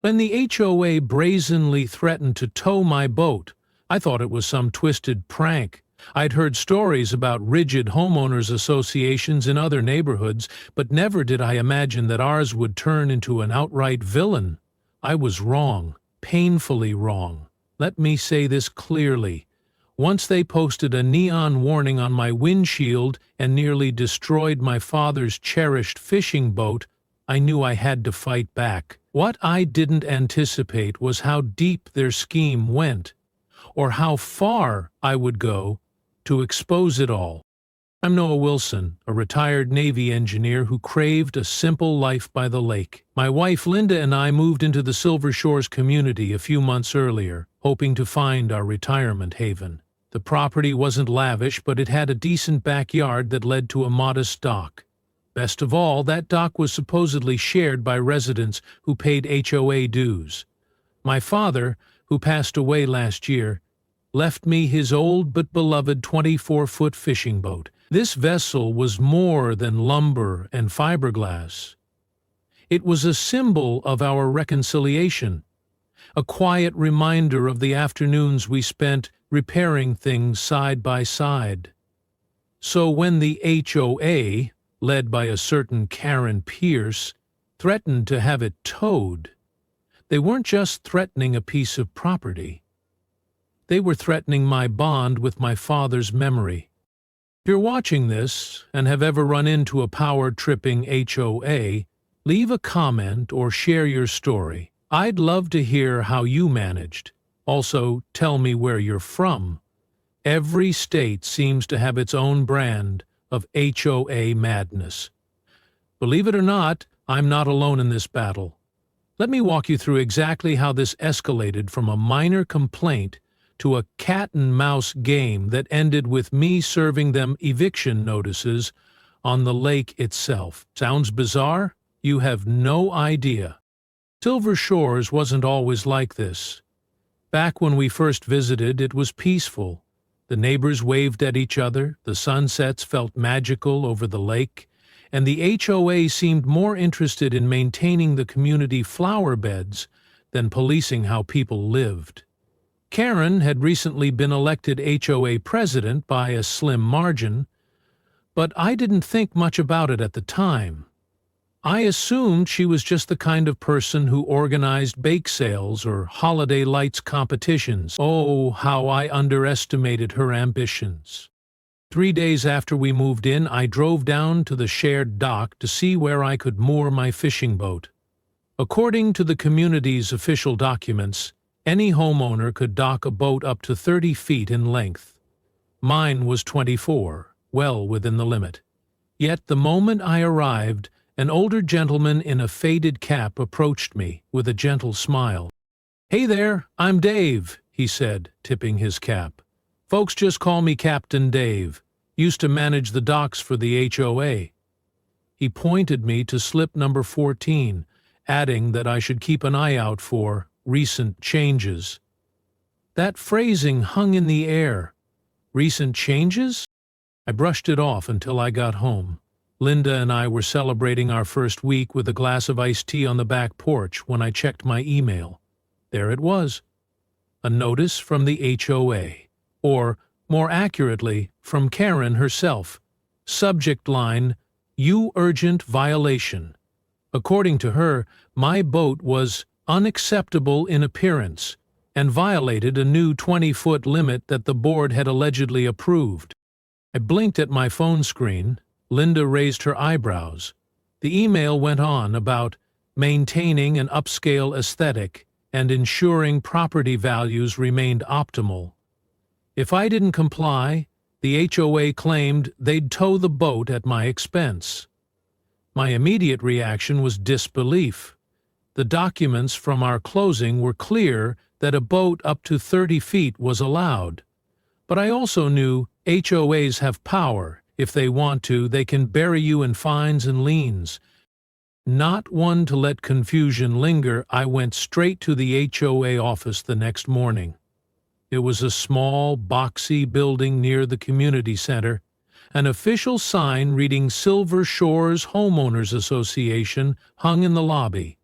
When the HOA brazenly threatened to tow my boat, I thought it was some twisted prank. I'd heard stories about rigid homeowners associations in other neighborhoods, but never did I imagine that ours would turn into an outright villain. I was wrong, painfully wrong. Let me say this clearly. Once they posted a neon warning on my windshield and nearly destroyed my father's cherished fishing boat, I knew I had to fight back. What I didn't anticipate was how deep their scheme went, or how far I would go to expose it all. I'm Noah Wilson, a retired Navy engineer who craved a simple life by the lake. My wife Linda and I moved into the Silver Shores community a few months earlier, hoping to find our retirement haven. The property wasn't lavish, but it had a decent backyard that led to a modest dock. Best of all, that dock was supposedly shared by residents who paid HOA dues. My father, who passed away last year, left me his old but beloved 24-foot fishing boat. This vessel was more than lumber and fiberglass. It was a symbol of our reconciliation, a quiet reminder of the afternoons we spent repairing things side by side. So when the HOA, led by a certain Karen Pierce, threatened to have it towed, they weren't just threatening a piece of property. They were threatening my bond with my father's memory. If you're watching this and have ever run into a power-tripping HOA, leave a comment or share your story. I'd love to hear how you managed. Also, tell me where you're from. Every state seems to have its own brand of HOA madness. Believe it or not, I'm not alone in this battle. Let me walk you through exactly how this escalated from a minor complaint to a cat-and-mouse game that ended with me serving them eviction notices on the lake itself. Sounds bizarre? You have no idea. Silver Shores wasn't always like this. Back when we first visited, it was peaceful. The neighbors waved at each other, the sunsets felt magical over the lake, and the HOA seemed more interested in maintaining the community flower beds than policing how people lived. Karen had recently been elected HOA president by a slim margin, but I didn't think much about it at the time. I assumed she was just the kind of person who organized bake sales or holiday lights competitions. Oh, how I underestimated her ambitions. 3 days after we moved in, I drove down to the shared dock to see where I could moor my fishing boat. According to the community's official documents, any homeowner could dock a boat up to 30 feet in length. Mine was 24, well within the limit. Yet the moment I arrived, an older gentleman in a faded cap approached me with a gentle smile. "Hey there, I'm Dave," he said, tipping his cap. "Folks just call me Captain Dave. Used to manage the docks for the HOA. He pointed me to slip number 14, adding that I should keep an eye out for recent changes. That phrasing hung in the air. Recent changes? I brushed it off until I got home. Linda and I were celebrating our first week with a glass of iced tea on the back porch when I checked my email. There it was. A notice from the HOA. Or, more accurately, from Karen herself. Subject line, "You urgent violation." According to her, my boat was unacceptable in appearance and violated a new 20-foot limit that the board had allegedly approved. I blinked at my phone screen. Linda raised her eyebrows. The email went on about maintaining an upscale aesthetic and ensuring property values remained optimal. If I didn't comply, the HOA claimed they'd tow the boat at my expense. My immediate reaction was disbelief. The documents from our closing were clear that a boat up to 30 feet was allowed. But I also knew HOAs have power. If they want to, they can bury you in fines and liens. Not one to let confusion linger, I went straight to the HOA office the next morning. It was a small, boxy building near the community center. An official sign reading Silver Shores Homeowners Association hung in the lobby.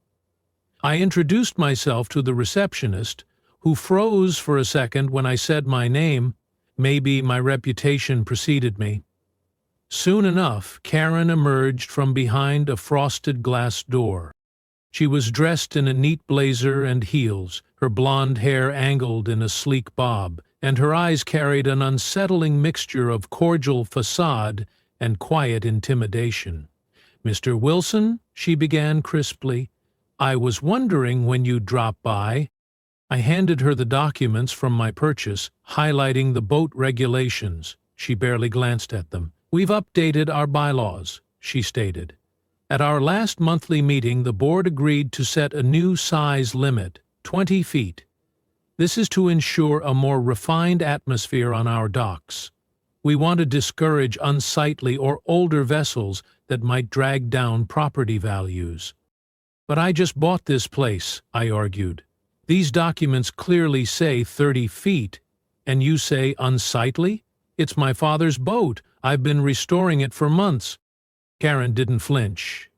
I introduced myself to the receptionist, who froze for a second when I said my name. Maybe my reputation preceded me. Soon enough, Karen emerged from behind a frosted glass door. She was dressed in a neat blazer and heels, her blonde hair angled in a sleek bob, and her eyes carried an unsettling mixture of cordial facade and quiet intimidation. "Mr. Wilson," she began crisply, "I was wondering when you'd drop by." I handed her the documents from my purchase, highlighting the boat regulations. She barely glanced at them. "We've updated our bylaws," she stated. "At our last monthly meeting, the board agreed to set a new size limit, 20 feet. This is to ensure a more refined atmosphere on our docks. We want to discourage unsightly or older vessels that might drag down property values." "But I just bought this place," I argued. "These documents clearly say 30 feet, and you say unsightly? It's my father's boat. I've been restoring it for months." Karen didn't flinch.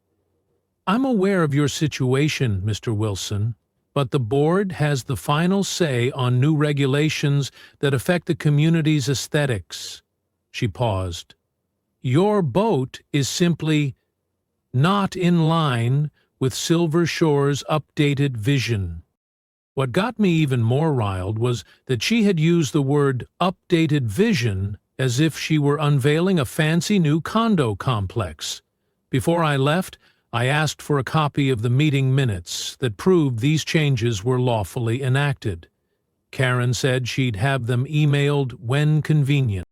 "I'm aware of your situation, Mr. Wilson, but the board has the final say on new regulations that affect the community's aesthetics." She paused. "Your boat is simply not in line with Silver Shore's updated vision." What got me even more riled was that she had used the word updated vision as if she were unveiling a fancy new condo complex. Before I left, I asked for a copy of the meeting minutes that proved these changes were lawfully enacted. Karen said she'd have them emailed when convenient.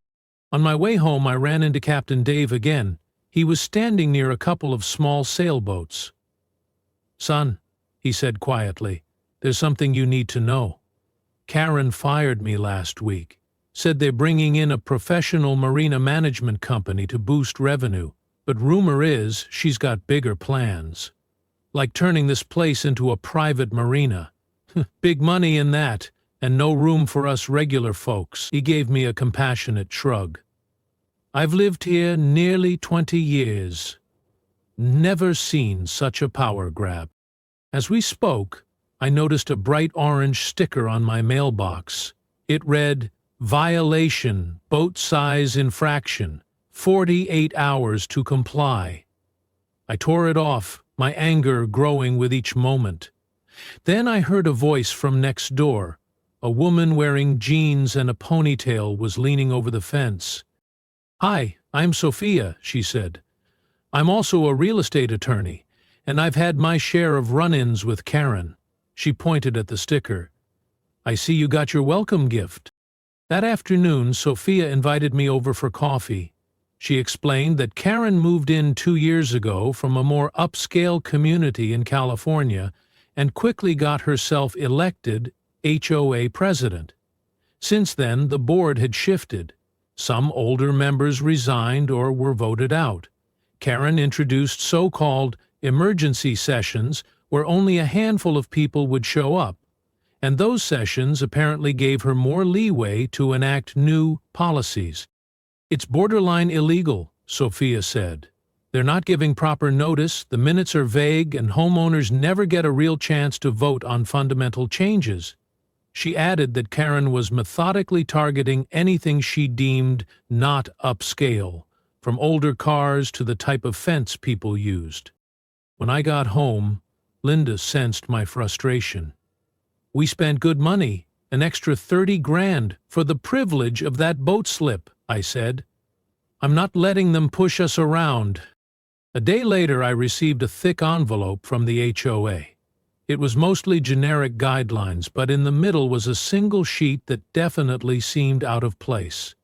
On my way home, I ran into Captain Dave again. He was standing near a couple of small sailboats. "Son," he said quietly, "there's something you need to know. Karen fired me last week. Said they're bringing in a professional marina management company to boost revenue, but rumor is she's got bigger plans. Like turning this place into a private marina. Big money in that, and no room for us regular folks." He gave me a compassionate shrug. "I've lived here nearly 20 years. Never seen such a power grab." As we spoke, I noticed a bright orange sticker on my mailbox. It read, "Violation, boat size infraction, 48 hours to comply." I tore it off, my anger growing with each moment. Then I heard a voice from next door. A woman wearing jeans and a ponytail was leaning over the fence. "Hi, I'm Sophia," she said. "I'm also a real estate attorney, and I've had my share of run-ins with Karen." She pointed at the sticker. "I see you got your welcome gift." That afternoon, Sophia invited me over for coffee. She explained that Karen moved in 2 years ago from a more upscale community in California and quickly got herself elected HOA president. Since then, the board had shifted. Some older members resigned or were voted out. Karen introduced so-called emergency sessions where only a handful of people would show up, and those sessions apparently gave her more leeway to enact new policies. "It's borderline illegal," Sophia said. "They're not giving proper notice, the minutes are vague, and homeowners never get a real chance to vote on fundamental changes." She added that Karen was methodically targeting anything she deemed not upscale, from older cars to the type of fence people used. When I got home, Linda sensed my frustration. "We spent good money, an extra 30 grand, for the privilege of that boat slip," I said. "I'm not letting them push us around." A day later, I received a thick envelope from the HOA. It was mostly generic guidelines, but in the middle was a single sheet that definitely seemed out of place.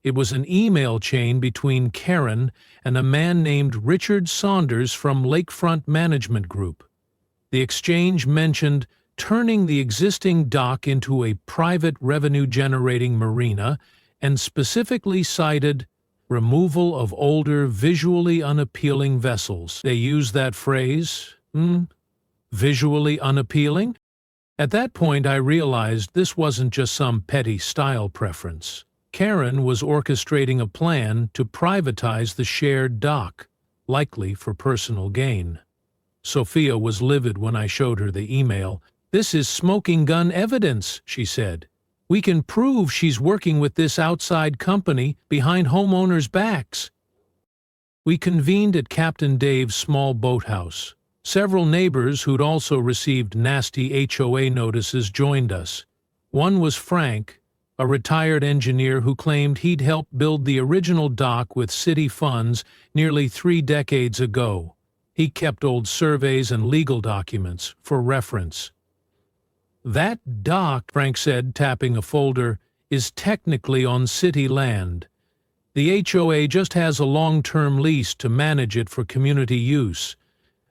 It was an email chain between Karen and a man named Richard Saunders from Lakefront Management Group. The exchange mentioned turning the existing dock into a private revenue-generating marina and specifically cited removal of older, visually unappealing vessels. They used that phrase, visually unappealing? At that point, I realized this wasn't just some petty style preference. Karen was orchestrating a plan to privatize the shared dock, likely for personal gain. Sophia was livid when I showed her the email. "This is smoking gun evidence," she said. "We can prove she's working with this outside company behind homeowners' backs." We convened at Captain Dave's small boathouse. Several neighbors who'd also received nasty HOA notices joined us. One was Frank, a retired engineer who claimed he'd helped build the original dock with city funds nearly 3 decades ago. He kept old surveys and legal documents for reference. "That dock," Frank said, tapping a folder, "is technically on city land. The HOA just has a long-term lease to manage it for community use.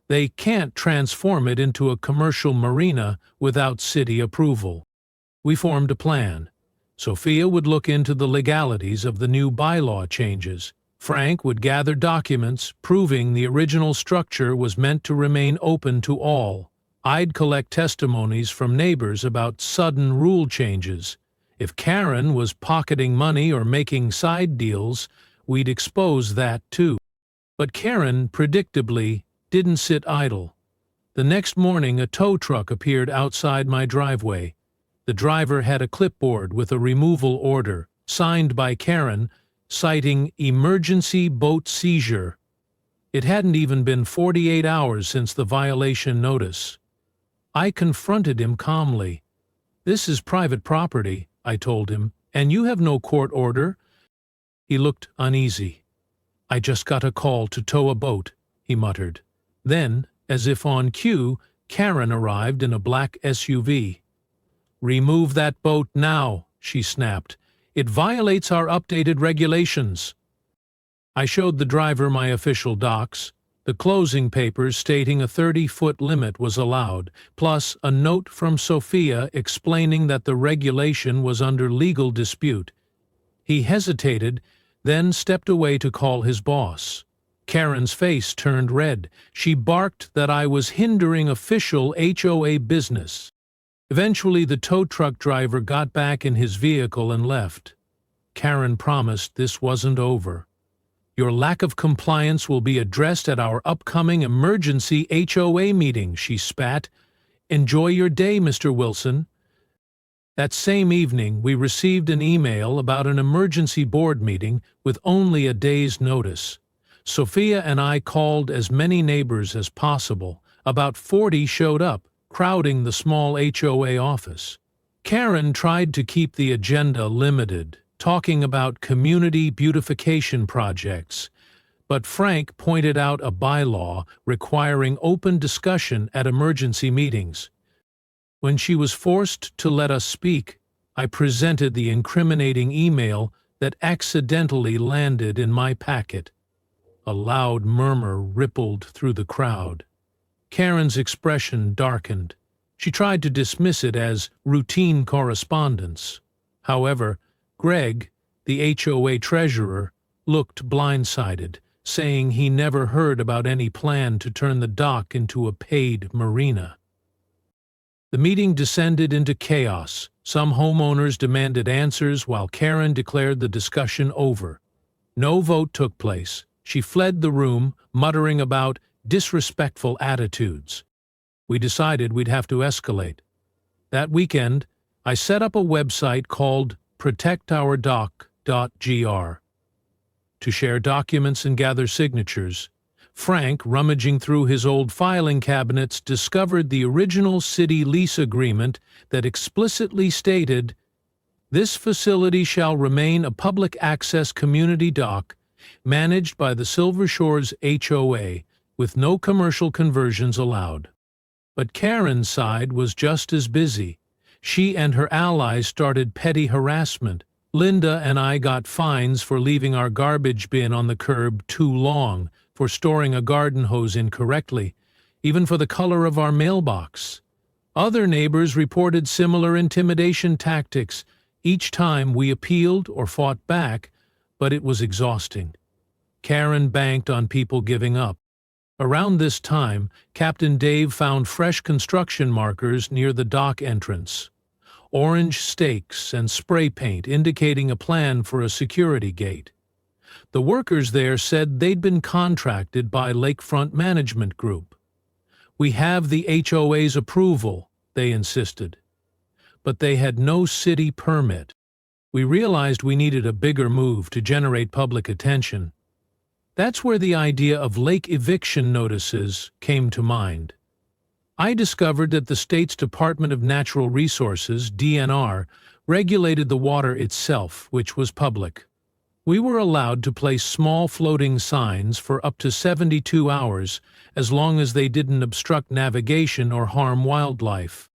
They can't transform it into a commercial marina without city approval." We formed a plan. Sophia would look into the legalities of the new bylaw changes. Frank would gather documents proving the original structure was meant to remain open to all. I'd collect testimonies from neighbors about sudden rule changes. If Karen was pocketing money or making side deals, we'd expose that too. But Karen, predictably, didn't sit idle. The next morning, a tow truck appeared outside my driveway. The driver had a clipboard with a removal order, signed by Karen, citing emergency boat seizure. It hadn't even been 48 hours since the violation notice. I confronted him calmly. "This is private property," I told him, "and you have no court order." He looked uneasy. "I just got a call to tow a boat," he muttered. Then, as if on cue, Karen arrived in a black SUV. "Remove that boat now," she snapped. "It violates our updated regulations." I showed the driver my official docs. The closing papers stating a 30-foot limit was allowed, plus a note from Sophia explaining that the regulation was under legal dispute. He hesitated, then stepped away to call his boss. Karen's face turned red. She barked that I was hindering official HOA business. Eventually, the tow truck driver got back in his vehicle and left. Karen promised this wasn't over. "Your lack of compliance will be addressed at our upcoming emergency HOA meeting," she spat. "Enjoy your day, Mr. Wilson." That same evening, we received an email about an emergency board meeting with only a day's notice. Sophia and I called as many neighbors as possible. About 40 showed up, crowding the small HOA office. Karen tried to keep the agenda limited, talking about community beautification projects, but Frank pointed out a bylaw requiring open discussion at emergency meetings. When she was forced to let us speak, I presented the incriminating email that accidentally landed in my packet. A loud murmur rippled through the crowd. Karen's expression darkened. She tried to dismiss it as routine correspondence. However, Greg, the HOA treasurer, looked blindsided, saying he never heard about any plan to turn the dock into a paid marina. The meeting descended into chaos. Some homeowners demanded answers while Karen declared the discussion over. No vote took place. She fled the room, muttering about disrespectful attitudes. We decided we'd have to escalate. That weekend, I set up a website called protectourdock.gr to share documents and gather signatures. Frank, rummaging through his old filing cabinets, discovered the original city lease agreement that explicitly stated, "This facility shall remain a public access community dock managed by the Silver Shores HOA, with no commercial conversions allowed." But Karen's side was just as busy. She and her allies started petty harassment. Linda and I got fines for leaving our garbage bin on the curb too long, for storing a garden hose incorrectly, even for the color of our mailbox. Other neighbors reported similar intimidation tactics. Each time we appealed or fought back, but it was exhausting. Karen banked on people giving up. Around this time, Captain Dave found fresh construction markers near the dock entrance. Orange stakes and spray paint indicating a plan for a security gate. The workers there said they'd been contracted by Lakefront Management Group. "We have the HOA's approval," they insisted. But they had no city permit. We realized we needed a bigger move to generate public attention. That's where the idea of lake eviction notices came to mind. I discovered that the state's Department of Natural Resources, DNR, regulated the water itself, which was public. We were allowed to place small floating signs for up to 72 hours as long as they didn't obstruct navigation or harm wildlife.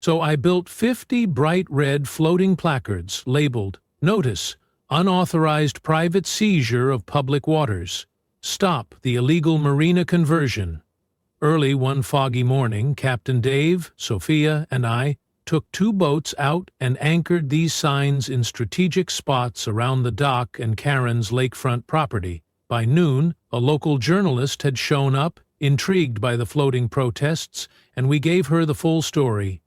So I built 50 bright red floating placards labeled, "Notice, Unauthorized Private Seizure of Public Waters. Stop the Illegal Marina Conversion." Early one foggy morning, Captain Dave, Sophia, and I took 2 boats out and anchored these signs in strategic spots around the dock and Karen's lakefront property. By noon, a local journalist had shown up, intrigued by the floating protests, and we gave her the full story.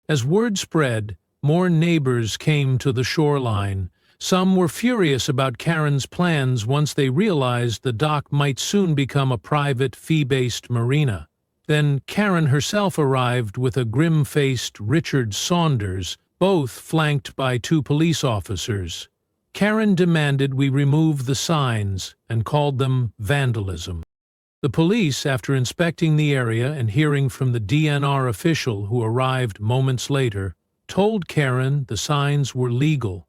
As word spread, more neighbors came to the shoreline. Some were furious about Karen's plans once they realized the dock might soon become a private, fee-based marina. Then Karen herself arrived with a grim-faced Richard Saunders, both flanked by 2 police officers. Karen demanded we remove the signs and called them vandalism. The police, after inspecting the area and hearing from the DNR official who arrived moments later, told Karen the signs were legal.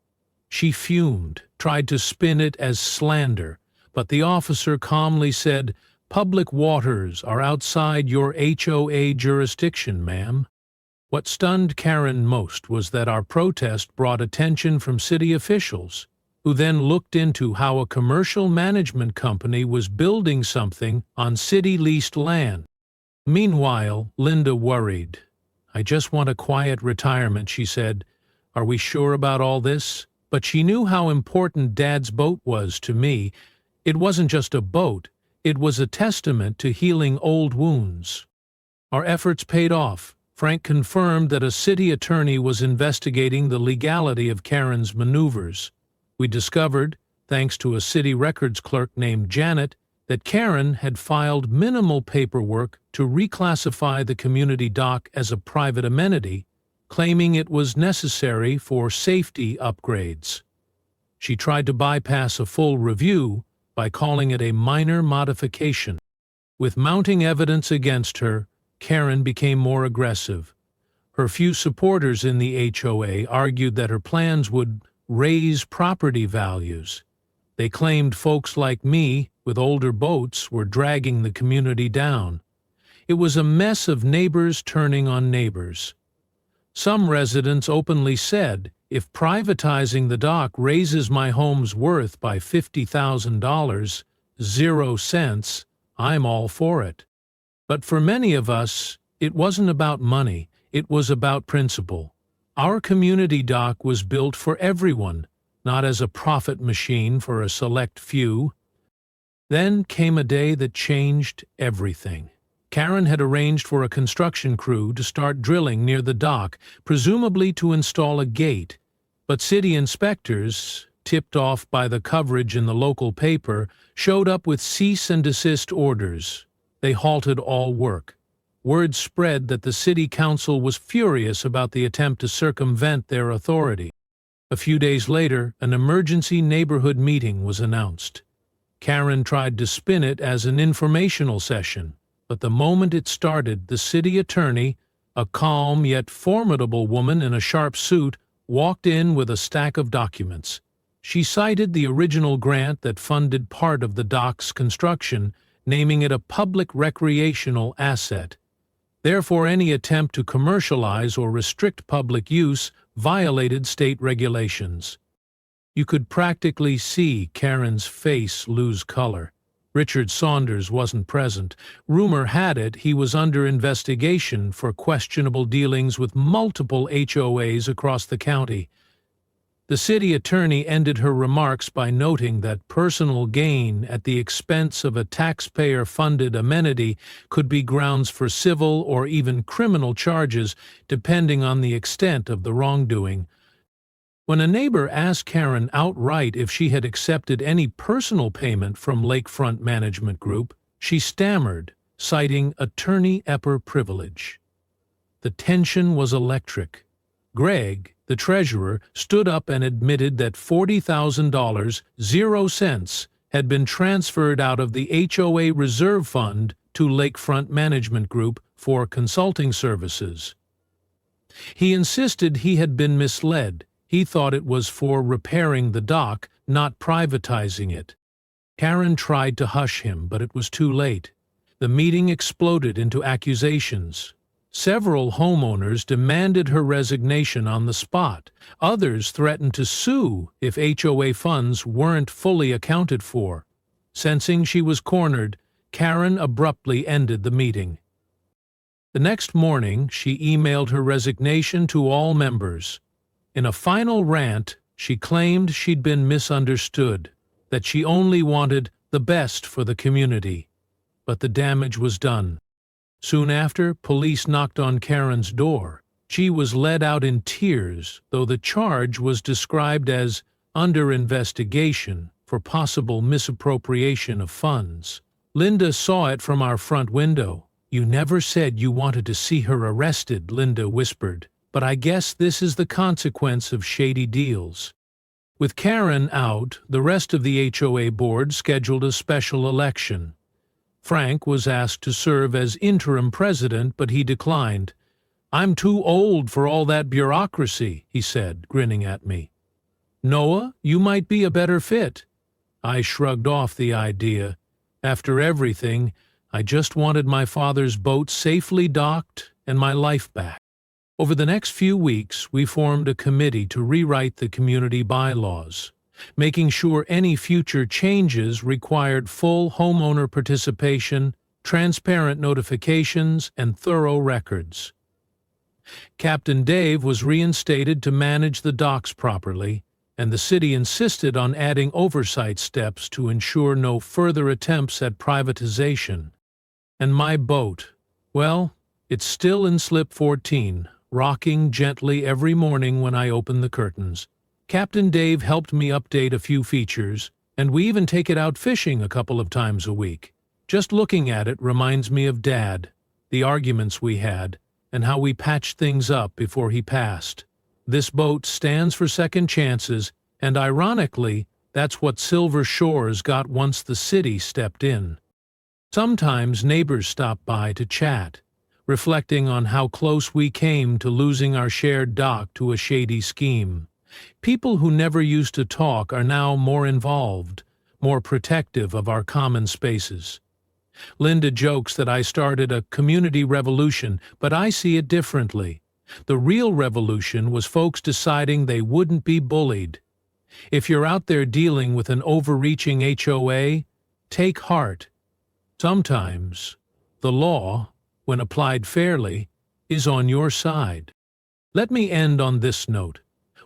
She fumed, tried to spin it as slander, but the officer calmly said, "Public waters are outside your HOA jurisdiction, ma'am." What stunned Karen most was that our protest brought attention from city officials, who then looked into how a commercial management company was building something on city-leased land. Meanwhile, Linda worried. "I just want a quiet retirement," she said. "Are we sure about all this?" But she knew how important Dad's boat was to me. It wasn't just a boat. It was a testament to healing old wounds. Our efforts paid off. Frank confirmed that a city attorney was investigating the legality of Karen's maneuvers. We discovered, thanks to a city records clerk named Janet, that Karen had filed minimal paperwork to reclassify the community dock as a private amenity, claiming it was necessary for safety upgrades. She tried to bypass a full review by calling it a minor modification. With mounting evidence against her, Karen became more aggressive. Her few supporters in the HOA argued that her plans would raise property values. They claimed folks like me, with older boats, were dragging the community down. It was a mess of neighbors turning on neighbors. Some residents openly said, "If privatizing the dock raises my home's worth by $50,000, 0 cents, I'm all for it." But for many of us, it wasn't about money, it was about principle. Our community dock was built for everyone, not as a profit machine for a select few. Then came a day that changed everything. Karen had arranged for a construction crew to start drilling near the dock, presumably to install a gate. But city inspectors, tipped off by the coverage in the local paper, showed up with cease and desist orders. They halted all work. Word spread that the city council was furious about the attempt to circumvent their authority. A few days later, an emergency neighborhood meeting was announced. Karen tried to spin it as an informational session. But the moment it started, the city attorney, a calm yet formidable woman in a sharp suit, walked in with a stack of documents. She cited the original grant that funded part of the dock's construction, naming it a public recreational asset. Therefore, any attempt to commercialize or restrict public use violated state regulations. You could practically see Karen's face lose color. Richard Saunders wasn't present. Rumor had it he was under investigation for questionable dealings with multiple HOAs across the county. The city attorney ended her remarks by noting that personal gain at the expense of a taxpayer-funded amenity could be grounds for civil or even criminal charges, depending on the extent of the wrongdoing. When a neighbor asked Karen outright if she had accepted any personal payment from Lakefront Management Group, she stammered, citing attorney-epper privilege. The tension was electric. Greg, the treasurer, stood up and admitted that $40,000, 0 cents, had been transferred out of the HOA reserve fund to Lakefront Management Group for consulting services. He insisted he had been misled. He thought it was for repairing the dock, not privatizing it. Karen tried to hush him, but it was too late. The meeting exploded into accusations. Several homeowners demanded her resignation on the spot. Others threatened to sue if HOA funds weren't fully accounted for. Sensing she was cornered, Karen abruptly ended the meeting. The next morning, she emailed her resignation to all members. In a final rant, she claimed she'd been misunderstood, that she only wanted the best for the community. But the damage was done. Soon after, police knocked on Karen's door. She was led out in tears, though the charge was described as under investigation for possible misappropriation of funds. Linda saw it from our front window. "You never said you wanted to see her arrested," Linda whispered, "but I guess this is the consequence of shady deals." With Karen out, the rest of the HOA board scheduled a special election. Frank was asked to serve as interim president, but he declined. "I'm too old for all that bureaucracy," he said, grinning at me. "Noah, you might be a better fit." I shrugged off the idea. After everything, I just wanted my father's boat safely docked and my life back. Over the next few weeks, we formed a committee to rewrite the community bylaws, making sure any future changes required full homeowner participation, transparent notifications, and thorough records. Captain Dave was reinstated to manage the docks properly, and the city insisted on adding oversight steps to ensure no further attempts at privatization. And my boat, well, it's still in slip 14, rocking gently every morning when I open the curtains. Captain Dave helped me update a few features, and we even take it out fishing a couple of times a week. Just looking at it reminds me of Dad, the arguments we had, and how we patched things up before he passed. This boat stands for second chances, and ironically, that's what Silver Shores got once the city stepped in. Sometimes neighbors stop by to chat, reflecting on how close we came to losing our shared dock to a shady scheme. People who never used to talk are now more involved, more protective of our common spaces. Linda jokes that I started a community revolution, but I see it differently. The real revolution was folks deciding they wouldn't be bullied. If you're out there dealing with an overreaching HOA, take heart. Sometimes the law, when applied fairly, is on your side. Let me end on this note.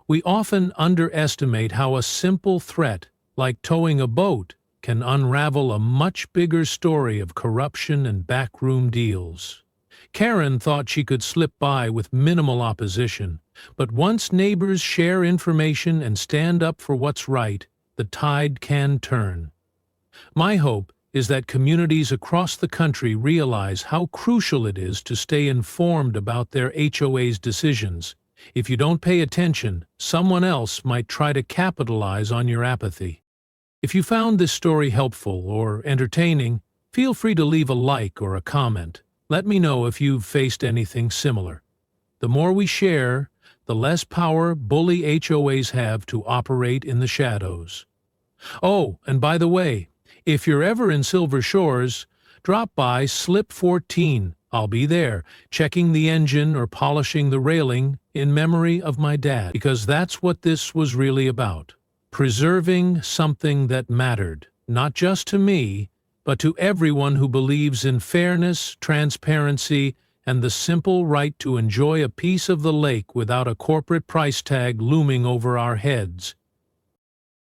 We often underestimate how a simple threat, like towing a boat, can unravel a much bigger story of corruption and backroom deals. Karen thought she could slip by with minimal opposition, but once neighbors share information and stand up for what's right, the tide can turn. My hope is that communities across the country realize how crucial it is to stay informed about their HOA's decisions. If you don't pay attention, someone else might try to capitalize on your apathy. If you found this story helpful or entertaining, feel free to leave a like or a comment. Let me know if you've faced anything similar. The more we share, the less power bully HOAs have to operate in the shadows. Oh, and by the way, if you're ever in Silver Shores, drop by Slip 14. I'll be there, checking the engine or polishing the railing in memory of my dad, because that's what this was really about. Preserving something that mattered, not just to me, but to everyone who believes in fairness, transparency, and the simple right to enjoy a piece of the lake without a corporate price tag looming over our heads.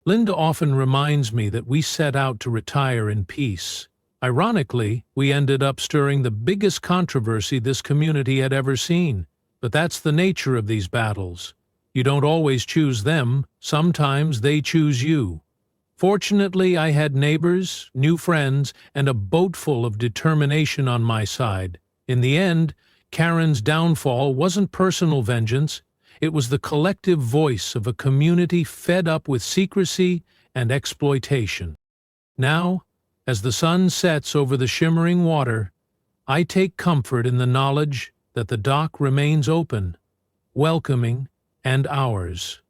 Linda often reminds me that we set out to retire in peace. Ironically, we ended up stirring the biggest controversy this community had ever seen. But that's the nature of these battles. You don't always choose them, sometimes they choose you. Fortunately, I had neighbors, new friends, and a boatful of determination on my side. In the end, Karen's downfall wasn't personal vengeance. It was the collective voice of a community fed up with secrecy and exploitation. Now, as the sun sets over the shimmering water, I take comfort in the knowledge that the dock remains open, welcoming, and ours.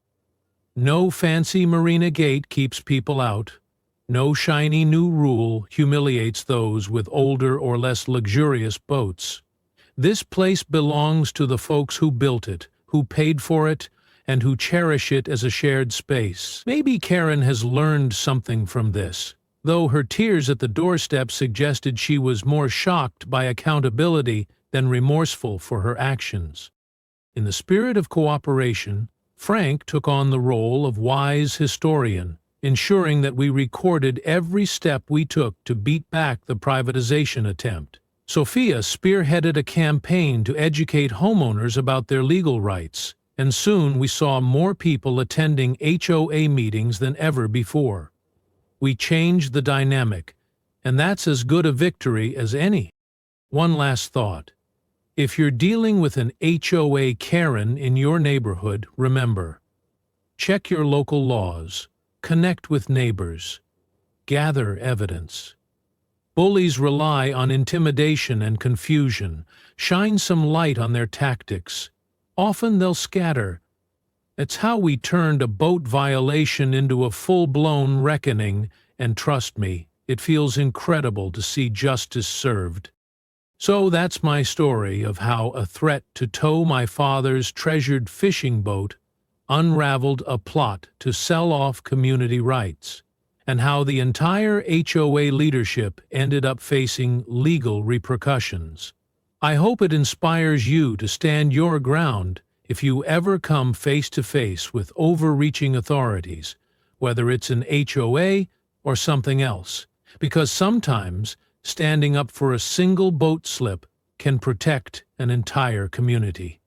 No fancy marina gate keeps people out. No shiny new rule humiliates those with older or less luxurious boats. This place belongs to the folks who built it, who paid for it, and who cherish it as a shared space. Maybe Karen has learned something from this, though her tears at the doorstep suggested she was more shocked by accountability than remorseful for her actions. In the spirit of cooperation, Frank took on the role of wise historian, ensuring that we recorded every step we took to beat back the privatization attempt. Sophia spearheaded a campaign to educate homeowners about their legal rights, and soon we saw more people attending HOA meetings than ever before. We changed the dynamic, and that's as good a victory as any. One last thought. If you're dealing with an HOA Karen in your neighborhood, remember, check your local laws, connect with neighbors, gather evidence. Bullies rely on intimidation and confusion. Shine some light on their tactics. Often they'll scatter. It's how we turned a boat violation into a full-blown reckoning, and trust me, it feels incredible to see justice served. So that's my story of how a threat to tow my father's treasured fishing boat unraveled a plot to sell off community rights, and how the entire HOA leadership ended up facing legal repercussions. I hope it inspires you to stand your ground if you ever come face-to-face with overreaching authorities, whether it's an HOA or something else, because sometimes standing up for a single boat slip can protect an entire community.